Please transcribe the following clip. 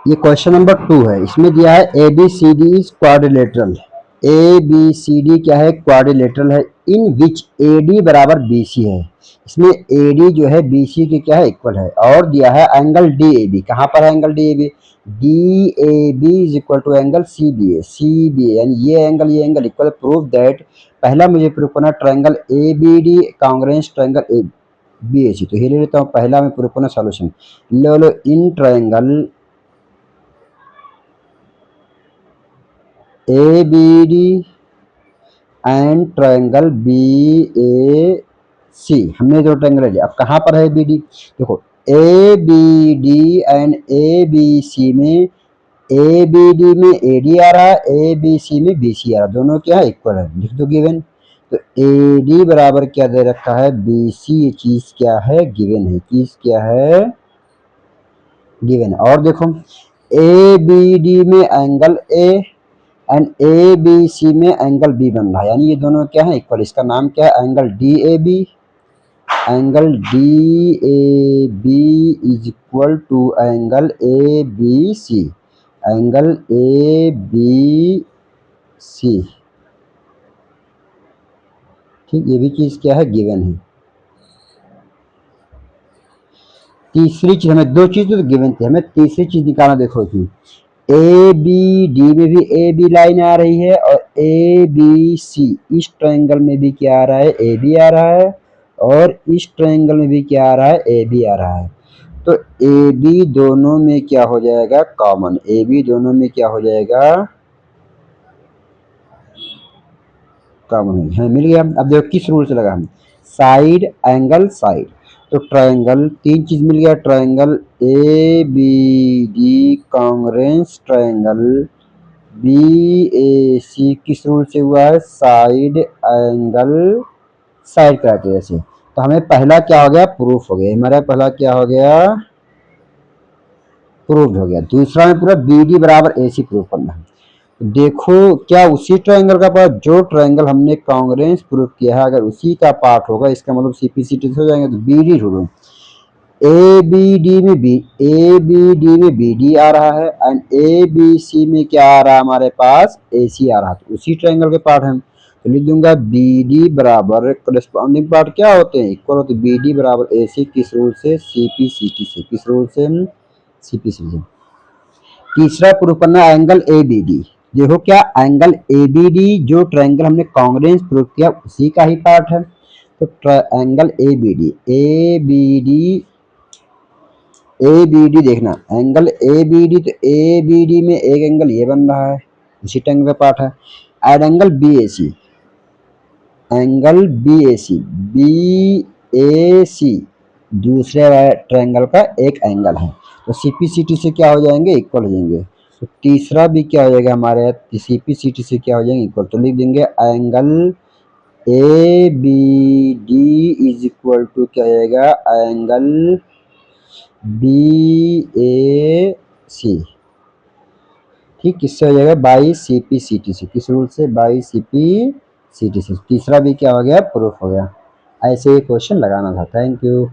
ये question number 2 है। इसमें दिया है A B C D is quadrilateral. A B C D क्या है? क्वाड्रिलेटरल है। इन विच ए डी बराबर बी सी है। इसमें ए डी जो है बी सी के क्या है? इक्वल है। और दिया है एंगल डी ए बी। कहाँ पर है angle D A B? D A B is equal to angle C B A. C B A यानी ये एंगल इक्वल। प्रूव दैट, पहला मुझे प्रूव करना triangle A B D congruence triangle A B A C. तो ये ले लेता हूँ, पहला में प्रूव करना सॉल्यूशन। ले लो in triangle A B D and triangle B A C, हमने जो ट्रायंगल ले लिया। अब कहाँ पर है बी डी? देखो A B D and A B C में, ए बी डी में ए डी आ रहा है, ए बी सी में बी सी आ रहा है, दोनों क्या है? इक्वल है। लिख दो गिवन। तो ए डी बराबर क्या दे रखा है? B C. ये चीज क्या है? गिवन है। चीज क्या है? गिवन है। और देखो ए बी डी में angle A and A B C में एंगल बी बन रहा है, यानी ये दोनों क्या है? इक्वल। इसका नाम क्या है? Angle D A B. Angle D A B is equal to angle A B C. Angle A B C, ठीक। ये भी चीज क्या है? गिवन है। तीसरी चीज, हमें दो चीज तो गिवन थी, हमें तीसरी चीज निकालना। देखो इसमें ए बी डी में भी ए बी लाइन आ रही है और ए बी सी, इस ट्रायंगल में भी क्या आ रहा है? ए बी आ रहा है। और इस ट्रायंगल में भी क्या आ रहा है? ए बी आ रहा है। तो ए बी दोनों में क्या हो जाएगा? कॉमन। ए बी दोनों में क्या हो जाएगा? कॉमन है। मिल गया। अब देखो किस रूल से लगा हम? Side, angle, side. तो ट्रायंगल, तीन चीज मिल गया। Triangle A B D congruence triangle B A C किस रूल से हुआ है? साइड, एंगल, साइड क्राइटेरिया से। तो हमें पहला क्या हो गया? प्रूफ हो गया। हमारा पहला क्या हो गया? प्रूफ हो गया। दूसरा में पूरा बी डी बराबर ए सी प्रूफ करना है। देखो क्या उसी ट्रायंगल का पार्ट, जो ट्रायंगल हमने कांग्रेंस प्रूफ किया है, अगर उसी का पार्ट होगा, इसका मतलब सीपीसीटी हो जाएंगे। तो बी डी ढूंढो। ए बी डी में बी डी आ रहा है एंड ए बी सी में क्या आ रहा है? हमारे पास ए सी आ रहा है। तो उसी ट्रायंगल के पार्ट है। तो लिख दूंगा बी डी बराबर करस्पॉन्डिंग पार्ट क्या होते हैं? इक्वल होते हैं। बी डी बराबर ए सी किस रूल से? सीपीसीटी से। किस रूल से? सीपीसीटी से। तीसरा प्रूफ करना एंगल ए बी डी। देखो क्या एंगल ए बी डी, जो ट्रायंगल हमने कांग्रेंस प्रूफ किया उसी का ही पार्ट है। तो angle A B D, A B D, A B D देखना, एंगल ए बी डी। तो ए बी डी में एक एंगल ये बन रहा है, उसी ट्रायंगल का पार्ट है। Add angle B A C, angle B A C, B A सी दूसरे ट्रायंगल का एक एंगल है। तो सीपीसीटी से क्या हो जाएंगे? इक्वल हो जाएंगे। तो तीसरा भी क्या हो जाएगा हमारे? सीपीसीटी से क्या हो जाएंगे? इक्वल। तो लिख देंगे angle A B D is equal to क्या हो जाएगा? एंगल बी ए सी, ठीक। किससे हो जाएगा? बाई सीपीसीटी से। किस रूल से? बाई सीपीसीटी से। तीसरा भी क्या हो गया? प्रूफ हो गया। ऐसे ही क्वेश्चन लगाना था। Thank you.